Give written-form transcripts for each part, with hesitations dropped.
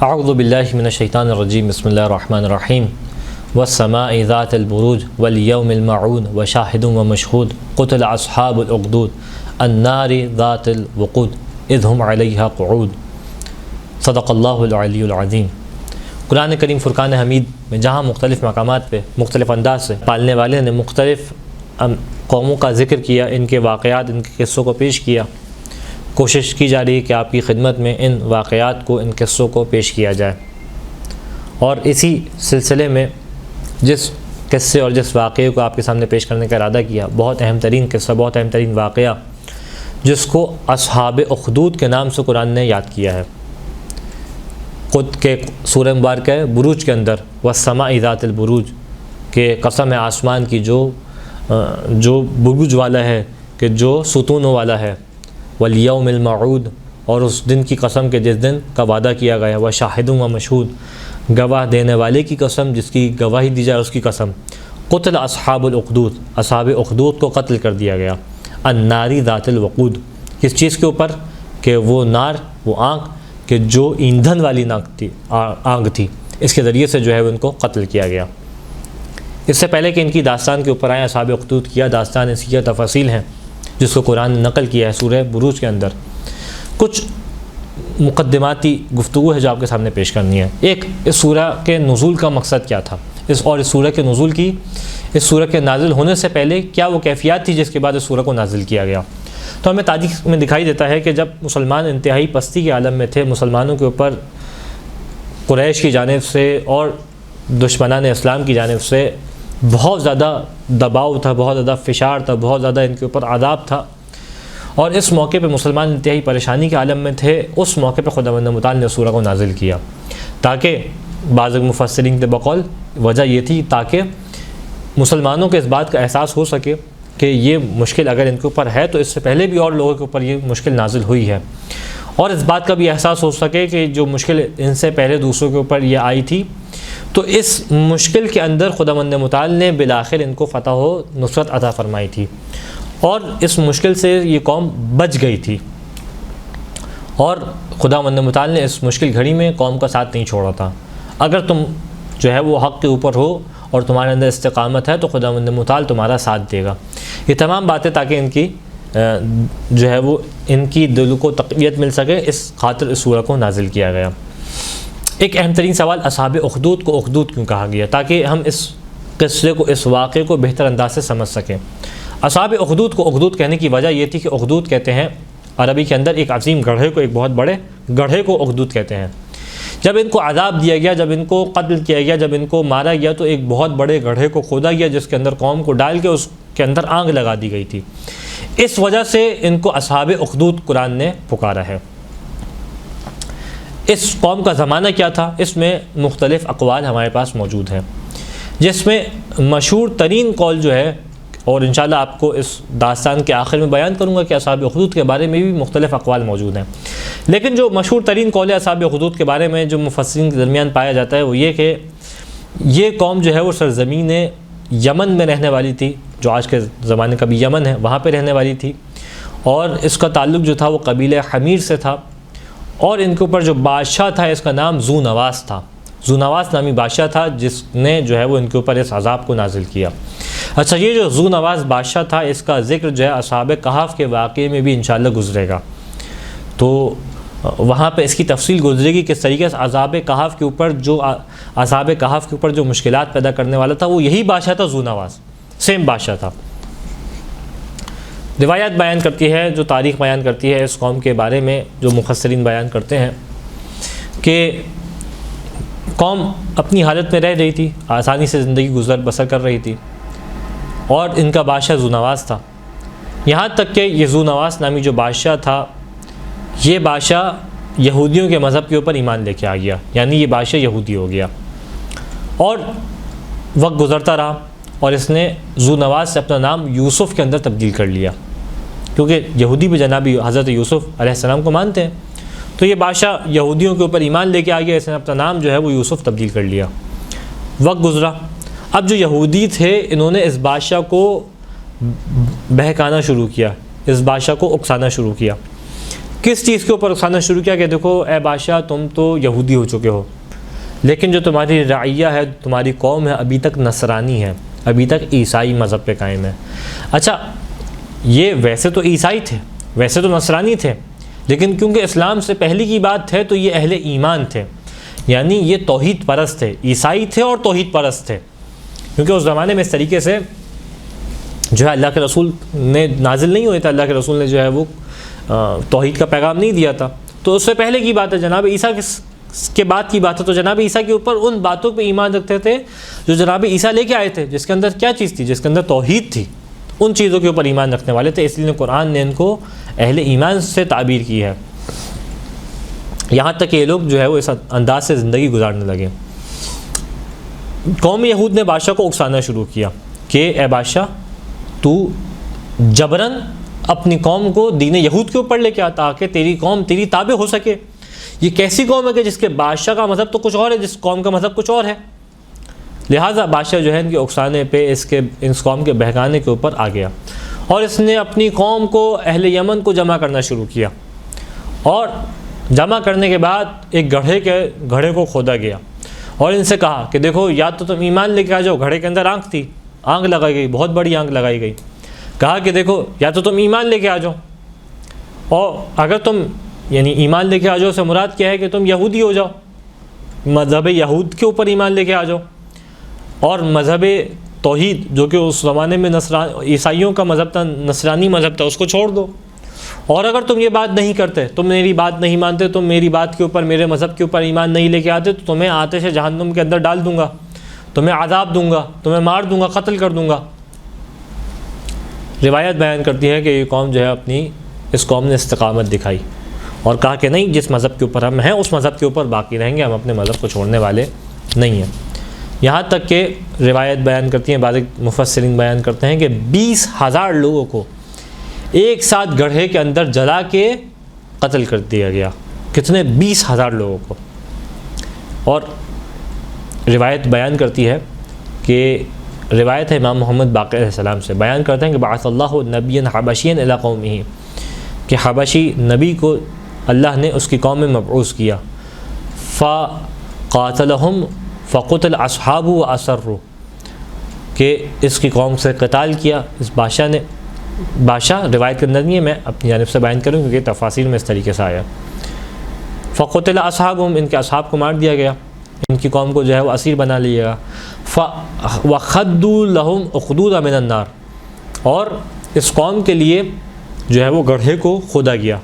اعوذ باللہ من الشیطان الرجیم بسم اللہ الرحمن الرحیم والسماء ذات البروج والیوم الموعود وشاہد ومشہود قتل اصحاب الاخدود النار ذات الوقود اذ هم علیہا قعود صدق اللہ العلی العظیم۔ قرآن کریم فرقان حمید میں جہاں مختلف مقامات پہ مختلف انداز سے پالنے والے نے مختلف قوموں کا ذکر کیا، ان کے واقعات، ان کے قصوں کو پیش کیا، کوشش کی جا رہی ہے کہ آپ کی خدمت میں ان واقعات کو، ان قصوں کو پیش کیا جائے۔ اور اسی سلسلے میں جس قصے اور جس واقعے کو آپ کے سامنے پیش کرنے کا ارادہ کیا، بہت اہم ترین قصہ، بہت اہم ترین واقعہ، جس کو اصحاب اخدود کے نام سے قرآن نے یاد کیا ہے۔ خود کے سورہ مبارکہ ہے بروج کے اندر والسماء ذات البروج، کہ قسم ہے آسمان کی جو بروج والا ہے، کہ جو ستونوں والا ہے، والیوم الموعود، اور اس دن کی قسم کے جس دن کا وعدہ کیا گیا، وشاہد ومشہود، گواہ دینے والے کی قسم، جس کی گواہی دی جائے اس کی قسم۔ قتل اصحاب الاخدود، اصحاب اخدود کو قتل کر دیا گیا۔ النار ذات الوقود، کس چیز کے اوپر؟ کہ وہ نار، وہ آگ کہ جو ایندھن والی آگ تھی، اس کے ذریعے سے جو ہے ان کو قتل کیا گیا۔ اس سے پہلے کہ ان کی داستان کے اوپر آئیں، اصحاب اخدود کیا داستان، اس کی تفاصیل ہیں جس کو قرآن نے نقل کیا ہے سورہ بروج کے اندر۔ کچھ مقدماتی گفتگو ہے جو آپ کے سامنے پیش کرنی ہے۔ ایک، اس سورہ کے نزول کا مقصد کیا تھا، اس سورہ کے نزول کی، اس سورہ کے نازل ہونے سے پہلے کیا وہ کیفیات تھی جس کے بعد اس سورہ کو نازل کیا گیا۔ تو ہمیں تاریخ میں دکھائی دیتا ہے کہ جب مسلمان انتہائی پستی کے عالم میں تھے، مسلمانوں کے اوپر قریش کی جانب سے اور دشمنان اسلام کی جانب سے بہت زیادہ دباؤ تھا، بہت زیادہ فشار تھا، بہت زیادہ ان کے اوپر عذاب تھا، اور اس موقع پہ مسلمان انتہائی پریشانی کے عالم میں تھے۔ اس موقع پہ خداوند متعال نے سورہ کو نازل کیا، تاکہ بعض مفسرین کے بقول وجہ یہ تھی تاکہ مسلمانوں کے اس بات کا احساس ہو سکے کہ یہ مشکل اگر ان کے اوپر ہے تو اس سے پہلے بھی اور لوگوں کے اوپر یہ مشکل نازل ہوئی ہے، اور اس بات کا بھی احساس ہو سکے کہ جو مشکل ان سے پہلے دوسروں کے اوپر یہ آئی تھی، تو اس مشکل کے اندر خداوند متعال نے بالآخر ان کو فتح و نصرت عطا فرمائی تھی، اور اس مشکل سے یہ قوم بچ گئی تھی، اور خداوند متعال نے اس مشکل گھڑی میں قوم کا ساتھ نہیں چھوڑا تھا۔ اگر تم جو ہے وہ حق کے اوپر ہو اور تمہارے اندر استقامت ہے تو خداوند متعال تمہارا ساتھ دے گا۔ یہ تمام باتیں تاکہ ان کی جو ہے وہ ان کی دل کو تقویت مل سکے، اس خاطر اس سورہ کو نازل کیا گیا۔ ایک اہم ترین سوال، اصحاب اخدود کو اخدود کیوں کہا گیا، تاکہ ہم اس قصے کو، اس واقعے کو بہتر انداز سے سمجھ سکیں۔ اصحاب اخدود کو اخدود کہنے کی وجہ یہ تھی کہ اخدود کہتے ہیں عربی کے اندر ایک عظیم گڑھے کو، ایک بہت بڑے گڑھے کو اخدود کہتے ہیں۔ جب ان کو عذاب دیا گیا، جب ان کو قتل کیا گیا، جب ان کو مارا گیا، تو ایک بہت بڑے گڑھے کو کھودا گیا جس کے اندر قوم کو ڈال کے اس کے اندر آگ لگا دی گئی تھی۔ اس وجہ سے ان کو اصحاب اخدود قرآن نے پکارا ہے۔ اس قوم کا زمانہ کیا تھا، اس میں مختلف اقوال ہمارے پاس موجود ہیں، جس میں مشہور ترین قول جو ہے، اور انشاءاللہ آپ کو اس داستان کے آخر میں بیان کروں گا کہ اصحاب اخدود کے بارے میں بھی مختلف اقوال موجود ہیں، لیکن جو مشہور ترین قول ہے اصحاب اخدود کے بارے میں جو مفسرین کے درمیان پایا جاتا ہے وہ یہ کہ یہ قوم جو ہے وہ سرزمین یمن میں رہنے والی تھی، جو آج کے زمانے کا بھی یمن ہے، وہاں پہ رہنے والی تھی، اور اس کا تعلق جو تھا وہ قبیلہ حمیر سے تھا، اور ان کے اوپر جو بادشاہ تھا اس کا نام ذو نواس تھا، ذو نواس نامی بادشاہ تھا جس نے جو ہے وہ ان کے اوپر اس عذاب کو نازل کیا۔ اچھا، یہ جو ذو نواس بادشاہ تھا اس کا ذکر جو ہے اصحاب کہف کے واقعے میں بھی انشاءاللہ گزرے گا، تو وہاں پہ اس کی تفصیل گزرے گی کس طریقے سے اصحاب کہف کے اوپر جو مشکلات پیدا کرنے والا تھا وہ یہی بادشاہ تھا، ذو نواس، سیم بادشاہ تھا۔ روایات بیان کرتی ہے، جو تاریخ بیان کرتی ہے اس قوم کے بارے میں، جو مفسرین بیان کرتے ہیں کہ قوم اپنی حالت میں رہ رہی تھی، آسانی سے زندگی گزر بسر کر رہی تھی، اور ان کا بادشاہ ذو نواس تھا، یہاں تک کہ یہ ذو نواس نامی جو بادشاہ تھا، یہ بادشاہ یہودیوں کے مذہب کے اوپر ایمان لے کے آ گیا، یعنی یہ بادشاہ یہودی ہو گیا، اور وقت گزرتا رہا اور اس نے ذو نواس سے اپنا نام یوسف کے اندر تبدیل کر لیا، کیونکہ یہودی بھی جناب حضرت یوسف علیہ السلام کو مانتے ہیں، تو یہ بادشاہ یہودیوں کے اوپر ایمان لے کے آ گیا، اس نے اپنا نام جو ہے وہ یوسف تبدیل کر لیا۔ وقت گزرا، اب جو یہودی تھے انہوں نے اس بادشاہ کو بہکانا شروع کیا، اس بادشاہ کو اکسانا شروع کیا، کس چیز کے اوپر اکسانا شروع کیا کہ دیکھو اے بادشاہ تم تو یہودی ہو چکے ہو، لیکن جو تمہاری رعیہ ہے، تمہاری قوم ہے، ابھی تک نصرانی ہے، ابھی تک عیسائی مذہب پہ قائم ہے۔ اچھا یہ ویسے تو عیسائی تھے، ویسے تو نصرانی تھے، لیکن کیونکہ اسلام سے پہلے کی بات ہے تو یہ اہل ایمان تھے، یعنی یہ توحید پرست تھے، عیسائی تھے اور توحید پرست تھے، کیونکہ اس زمانے میں اس طریقے سے جو ہے اللہ کے رسول نے نازل نہیں ہوئے تھے، اللہ کے رسول نے جو ہے وہ توحید کا پیغام نہیں دیا تھا، تو اس سے پہلے کی بات ہے، جناب عیسیٰ کے بعد کی بات ہے، تو جناب عیسیٰ کے اوپر ان باتوں پہ ایمان رکھتے تھے جو جناب عیسیٰ لے کے آئے تھے، جس کے اندر کیا چیز تھی، جس کے اندر توحید تھی، ان چیزوں کے اوپر ایمان رکھنے والے تھے، اس لیے قرآن نے ان کو اہل ایمان سے تعبیر کی ہے، یہاں تک کہ یہ لوگ جو ہے وہ اس انداز سے زندگی گزارنے لگے۔ قوم یہود نے بادشاہ کو اکسانا شروع کیا کہ اے بادشاہ تو جبراً اپنی قوم کو دین یہود کے اوپر لے کے آتا تاکہ تیری قوم تیری تابع ہو سکے۔ یہ کیسی قوم ہے کہ جس کے بادشاہ کا مذہب تو کچھ اور ہے، جس قوم کا مذہب کچھ اور ہے، لہٰذا بادشاہ جو ہے ان کے اکسانے پہ اس قوم کے بہکانے کے اوپر آ گیا، اور اس نے اپنی قوم کو اہل یمن کو جمع کرنا شروع کیا، اور جمع کرنے کے بعد ایک گڑھے کو کھودا گیا، اور ان سے کہا کہ دیکھو یا تو تم ایمان لے کے آ جاؤ، گھڑے کے اندر آنکھ تھی، آنکھ لگائی گئی، بہت بڑی آنکھ لگائی گئی، کہا کہ دیکھو یا تو تم ایمان لے کے آ جاؤ، اور اگر تم یعنی ایمان لے کے آ جاؤ سے مراد کیا ہے کہ تم یہودی ہو جاؤ، مذہب یہود کے اوپر ایمان لے کے آ جاؤ، اور مذہب توحید جو کہ اس زمانے میں عیسائیوں کا مذہب تھا، نصرانی مذہب تھا، اس کو چھوڑ دو، اور اگر تم یہ بات نہیں کرتے، تم میری بات نہیں مانتے، تم میری بات کے اوپر، میرے مذہب کے اوپر ایمان نہیں لے کے آتے، تو تمہیں آتش جہنم کے اندر ڈال دوں گا، تمہیں عذاب دوں گا، تمہیں مار دوں گا، قتل کر دوں گا۔ روایت بیان کرتی ہے کہ یہ قوم جو ہے اس قوم نے استقامت دکھائی اور کہا کہ نہیں، جس مذہب کے اوپر ہم ہیں اس مذہب کے اوپر باقی رہیں گے، ہم اپنے مذہب کو چھوڑنے والے نہیں ہیں۔ یہاں تک کہ روایت بیان کرتی ہیں، بعض مفسرین بیان کرتے ہیں کہ 20,000 لوگوں کو ایک ساتھ گڑھے کے اندر جلا کے قتل کر دیا گیا۔ کتنے؟ 20,000 لوگوں کو۔ اور روایت بیان کرتی ہے کہ روایت ہے امام محمد باقر علیہ السلام سے، بیان کرتے ہیں کہ بعث اللہ نبیا حبشیا الی قومہ، کہ حبشی نبی کو اللہ نے اس کی قوم میں مبعوث کیا، فقاتلہم فقتل اصحاب واسروا، کہ اس کی قوم سے قتال کیا اس بادشاہ نے۔ بادشاہ روایت کے اندر نہیں ہے، میں اپنی جانب سے بیان کروں کیونکہ تفاسیر میں اس طریقے سے آیا۔ فقتل اصحابہم، ان کے اصحاب کو مار دیا گیا، ان کی قوم کو جو ہے وہ اسیر بنا لیا گیا۔ وَخَدُّوا لَهُمْ أُخْدُودًا مِنَ النَّارِ، اور اس قوم کے لیے جو ہے وہ گڑھے کو کھودا گیا،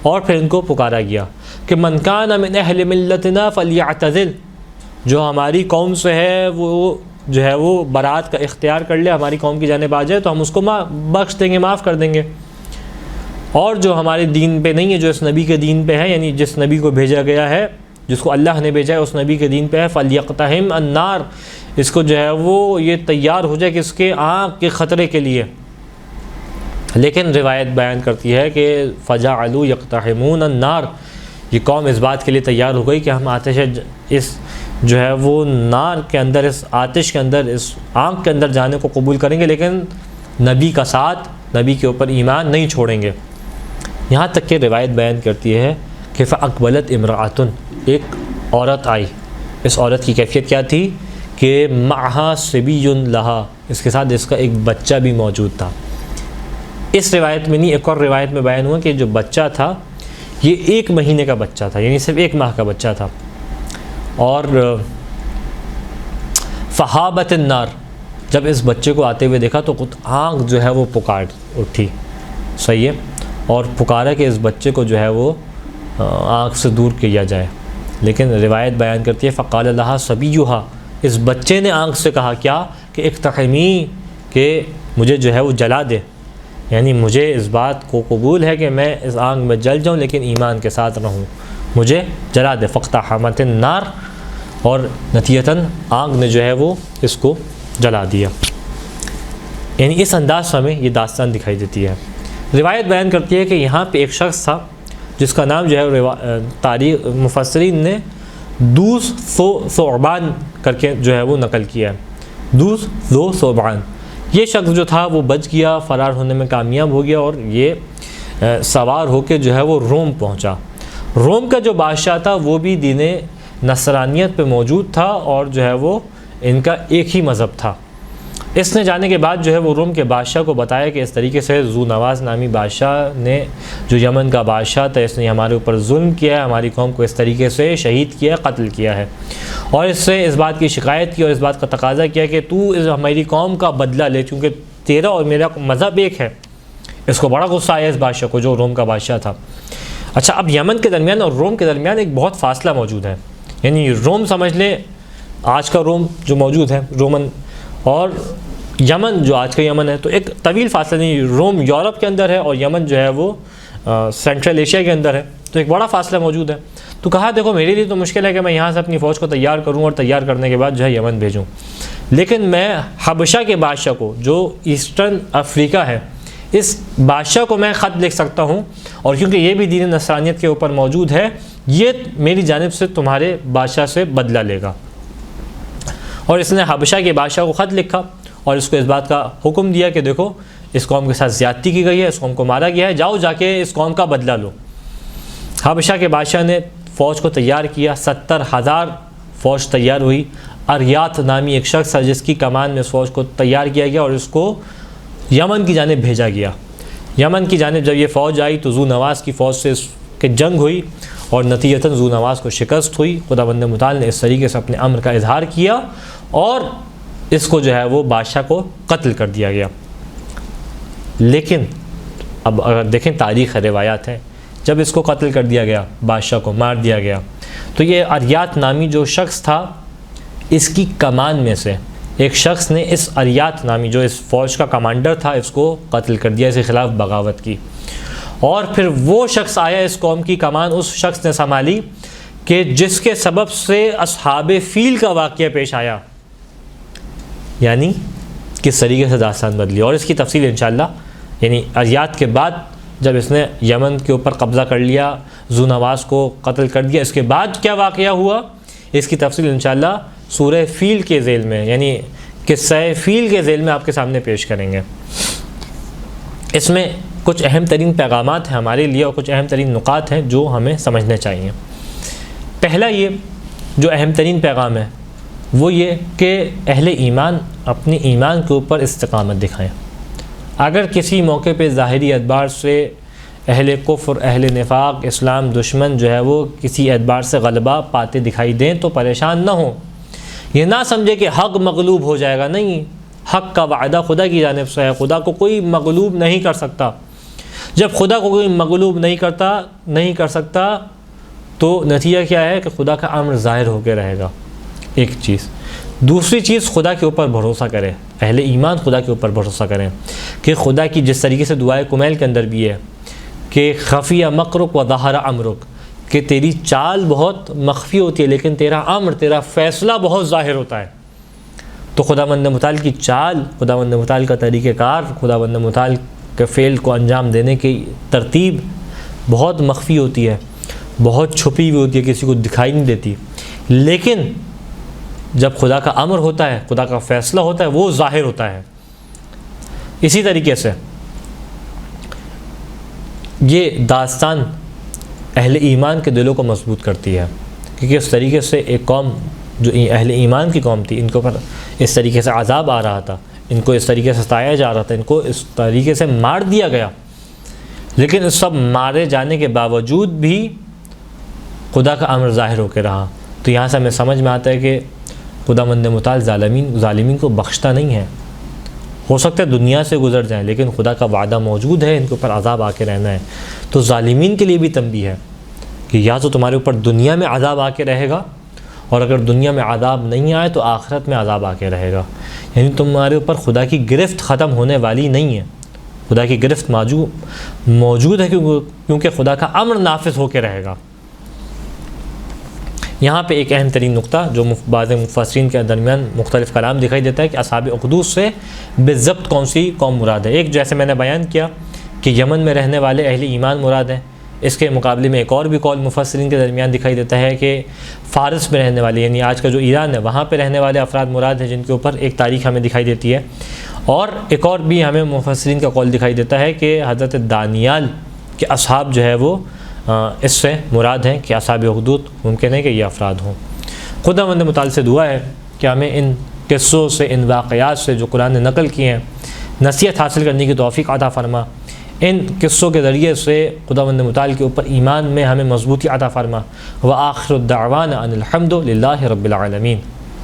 اور پھر ان کو پکارا گیا کہ من کان من اہل ملتنا فلیعتزل، جو ہماری قوم سے ہے وہ جو ہے وہ برات کا اختیار کر لے، ہماری قوم کی جانب آ جائے تو ہم اس کو بخش دیں گے، معاف کر دیں گے، اور جو ہمارے دین پہ نہیں ہے، جو اس نبی کے دین پہ ہے، یعنی جس نبی کو بھیجا گیا ہے، جس کو اللہ نے بھیجا ہے، اس نبی کے دین پہ ہے، فلیقتحم النار، اس کو جو ہے وہ یہ تیار ہو جائے کہ اس کے آنکھ کے خطرے کے لیے۔ لیکن روایت بیان کرتی ہے کہ فجعلوا یقتحمون النار، یہ قوم اس بات کے لیے تیار ہو گئی کہ ہم آتش اس جو ہے وہ نار کے اندر، اس آتش کے اندر، اس آنکھ کے اندر جانے کو قبول کریں گے، لیکن نبی کا ساتھ، نبی کے اوپر ایمان نہیں چھوڑیں گے۔ یہاں تک کہ روایت بیان کرتی ہے کہ فاقبلت امرأۃ، ایک عورت آئی، اس عورت کی کیفیت کیا تھی کہ معہا صبی لہا، اس کے ساتھ اس کا ایک بچہ بھی موجود تھا۔ اس روایت میں نہیں، ایک اور روایت میں بیان ہوا کہ جو بچہ تھا یہ 1 مہینے کا بچہ تھا، یعنی صرف 1 ماہ کا بچہ تھا، اور فہابت النار، جب اس بچے کو آتے ہوئے دیکھا تو خود آنکھ جو ہے وہ پکار اٹھی، صحیح ہے، اور پکارا کہ اس بچے کو جو ہے وہ آنکھ سے دور کیا جائے، لیکن روایت بیان کرتی ہے فقال لها صبیھا، اس بچے نے آنکھ سے کہا کیا کہ اقتحمی، کہ مجھے جو ہے وہ جلا دے، یعنی مجھے اس بات کو قبول ہے کہ میں اس آنکھ میں جل جاؤں لیکن ایمان کے ساتھ رہوں، مجھے جلا دے۔ فاقتحمت النار، اور نتیجتاً آنکھ نے جو ہے وہ اس کو جلا دیا۔ یعنی اس انداز سے ہمیں یہ داستان دکھائی دیتی ہے۔ روایت بیان کرتی ہے کہ یہاں پہ ایک شخص تھا جس کا نام جو ہے تاریخ مفسرین نے دوس ثعبان کر کے جو ہے وہ نقل کیا ہے، دوس ثعبان۔ یہ شخص جو تھا وہ بچ گیا، فرار ہونے میں کامیاب ہو گیا، اور یہ سوار ہو کے جو ہے وہ روم پہنچا۔ روم کا جو بادشاہ تھا وہ بھی دین نصرانیت پہ موجود تھا اور جو ہے وہ ان کا ایک ہی مذہب تھا۔ اس نے جانے کے بعد جو ہے وہ روم کے بادشاہ کو بتایا کہ اس طریقے سے ذو نواس نامی بادشاہ نے، جو یمن کا بادشاہ تھا، اس نے ہمارے اوپر ظلم کیا ہے، ہماری قوم کو اس طریقے سے شہید کیا ہے، قتل کیا ہے، اور اس سے اس بات کی شکایت کی اور اس بات کا تقاضا کیا کہ تو ہماری قوم کا بدلہ لے، کیونکہ تیرا اور میرا مذہب ایک ہے۔ اس کو بڑا غصہ آیا اس بادشاہ کو جو روم کا بادشاہ تھا۔ اچھا، اب یمن کے درمیان اور روم کے درمیان ایک بہت فاصلہ موجود ہے، یعنی روم سمجھ لیں آج کا روم جو موجود ہے رومن، اور یمن جو آج کا یمن ہے، تو ایک طویل فاصلہ نہیں۔ روم یورپ کے اندر ہے اور یمن جو ہے وہ سینٹرل ایشیا کے اندر ہے، تو ایک بڑا فاصلہ موجود ہے۔ تو کہا دیکھو میرے لیے تو مشکل ہے کہ میں یہاں سے اپنی فوج کو تیار کروں اور تیار کرنے کے بعد جو ہے یمن بھیجوں، لیکن میں حبشہ کے بادشاہ کو جو ایسٹرن افریقہ ہے، اس بادشاہ کو میں خط لکھ سکتا ہوں، اور کیونکہ یہ بھی دین نصرانیت کے اوپر موجود ہے، یہ میری جانب سے تمہارے بادشاہ سے بدلہ لے گا۔ اور اس نے حبشہ کے بادشاہ کو خط لکھا اور اس کو اس بات کا حکم دیا کہ دیکھو اس قوم کے ساتھ زیادتی کی گئی ہے، اس قوم کو مارا گیا ہے، جاؤ جا کے اس قوم کا بدلہ لو۔ حبشہ کے بادشاہ نے فوج کو تیار کیا، 70,000 فوج تیار ہوئی۔ اریات نامی ایک شخص ہے جس کی کمان میں اس فوج کو تیار کیا گیا اور اس کو یمن کی جانب بھیجا گیا۔ یمن کی جانب جب یہ فوج آئی تو ذو نواس کی فوج سے اس کے جنگ ہوئی اور نتیجتاً ذو نواس کو شکست ہوئی۔ خداوند متعال نے اس طریقے سے اپنے امر کا اظہار کیا اور اس کو جو ہے وہ بادشاہ کو قتل کر دیا گیا۔ لیکن اب اگر دیکھیں تاریخ روایات ہیں، جب اس کو قتل کر دیا گیا، بادشاہ کو مار دیا گیا، تو یہ اریات نامی جو شخص تھا، اس کی کمان میں سے ایک شخص نے اس اریات نامی جو اس فوج کا کمانڈر تھا، اس کو قتل کر دیا، اس کے خلاف بغاوت کی۔ اور پھر وہ شخص آیا، اس قوم کی کمان اس شخص نے سنبھالی کہ جس کے سبب سے اصحاب فیل کا واقعہ پیش آیا، یعنی کس طریقے سے داستان بدلی، اور اس کی تفصیل انشاءاللہ، یعنی اریات کے بعد جب اس نے یمن کے اوپر قبضہ کر لیا، ذو نواس کو قتل کر دیا، اس کے بعد کیا واقعہ ہوا، اس کی تفصیل انشاءاللہ سورہ فیل کے ذیل میں، یعنی قصہ فیل کے ذیل میں آپ کے سامنے پیش کریں گے۔ اس میں کچھ اہم ترین پیغامات ہیں ہمارے لیے اور کچھ اہم ترین نکات ہیں جو ہمیں سمجھنے چاہیے۔ پہلا یہ جو اہم ترین پیغام ہے وہ یہ کہ اہل ایمان اپنے ایمان کے اوپر استقامت دکھائیں۔ اگر کسی موقع پہ ظاہری اعتبار سے اہل کفر، اہل نفاق، اسلام دشمن جو ہے وہ کسی اعتبار سے غلبہ پاتے دکھائی دیں تو پریشان نہ ہوں، یہ نہ سمجھے کہ حق مغلوب ہو جائے گا، نہیں، حق کا وعدہ خدا کی جانب سے ہے، خدا کو کوئی مغلوب نہیں کر سکتا۔ جب خدا کو کوئی مغلوب نہیں کر سکتا تو نتیجہ کیا ہے کہ خدا کا امر ظاہر ہو کے رہے گا، ایک چیز۔ دوسری چیز، خدا کے اوپر بھروسہ کریں، اہل ایمان خدا کے اوپر بھروسہ کریں کہ خدا کی جس طریقے سے دعائے کمیل کے اندر بھی ہے کہ خفی مکرک و ظہر امرک، کہ تیری چال بہت مخفی ہوتی ہے لیکن تیرا امر، تیرا فیصلہ بہت ظاہر ہوتا ہے۔ تو خداوند متعال کی چال، خداوند متعال کا طریقہ کار، خداوند متعال کے فعل کو انجام دینے کی ترتیب بہت مخفی ہوتی ہے، بہت چھپی ہوئی ہوتی ہے، کسی کو دکھائی نہیں دیتی، لیکن جب خدا کا امر ہوتا ہے، خدا کا فیصلہ ہوتا ہے، وہ ظاہر ہوتا ہے۔ اسی طریقے سے یہ داستان اہل ایمان کے دلوں کو مضبوط کرتی ہے، کیونکہ اس طریقے سے ایک قوم جو اہل ایمان کی قوم تھی، ان کے اوپر اس طریقے سے عذاب آ رہا تھا، ان کو اس طریقے سے ستایا جا رہا تھا، ان کو اس طریقے سے مار دیا گیا، لیکن اس سب مارے جانے کے باوجود بھی خدا کا امر ظاہر ہو کے رہا۔ تو یہاں سے ہمیں سمجھ میں آتا ہے کہ خداوند متعال ظالمین کو بخشتا نہیں ہے۔ ہو سکتا ہے دنیا سے گزر جائیں لیکن خدا کا وعدہ موجود ہے، ان کے اوپر عذاب آ کے رہنا ہے۔ تو ظالمین کے لیے بھی تنبیہ ہے کہ یا تو تمہارے اوپر دنیا میں عذاب آ کے رہے گا، اور اگر دنیا میں عذاب نہیں آئے تو آخرت میں عذاب آ کے رہے گا، یعنی تمہارے اوپر خدا کی گرفت ختم ہونے والی نہیں ہے، خدا کی گرفت موجود ہے، کیونکہ خدا کا امر نافذ ہو کے رہے گا۔ یہاں پہ ایک اہم ترین نقطہ جو بعض مفسرین کے درمیان مختلف کلام دکھائی دیتا ہے کہ اصحاب اخدود سے بالضبط کون سی قوم مراد ہے۔ ایک جیسے میں نے بیان کیا کہ یمن میں رہنے والے اہل ایمان مراد ہیں، اس کے مقابلے میں ایک اور بھی قول مفسرین کے درمیان دکھائی دیتا ہے کہ فارس میں رہنے والے، یعنی آج کا جو ایران ہے وہاں پہ رہنے والے افراد مراد ہیں، جن کے اوپر ایک تاریخ ہمیں دکھائی دیتی ہے۔ اور ایک اور بھی ہمیں مفسرین کا قول دکھائی دیتا ہے کہ حضرت دانیال کہ اصحاب جو ہے وہ اس سے مراد ہیں کہ اصحاب اخدود ممکن ہے کہ یہ افراد ہوں۔ خداوند متعال سے دعا ہے کہ ہمیں ان قصوں سے، ان واقعات سے جو قرآن نے نقل کیے ہیں، نصیحت حاصل کرنے کی توفیق عطا فرما۔ ان قصوں کے ذریعے سے خداوند متعال کے اوپر ایمان میں ہمیں مضبوطی عطا فرما۔ وآخر الدعوانا ان الحمد للہ رب العالمین۔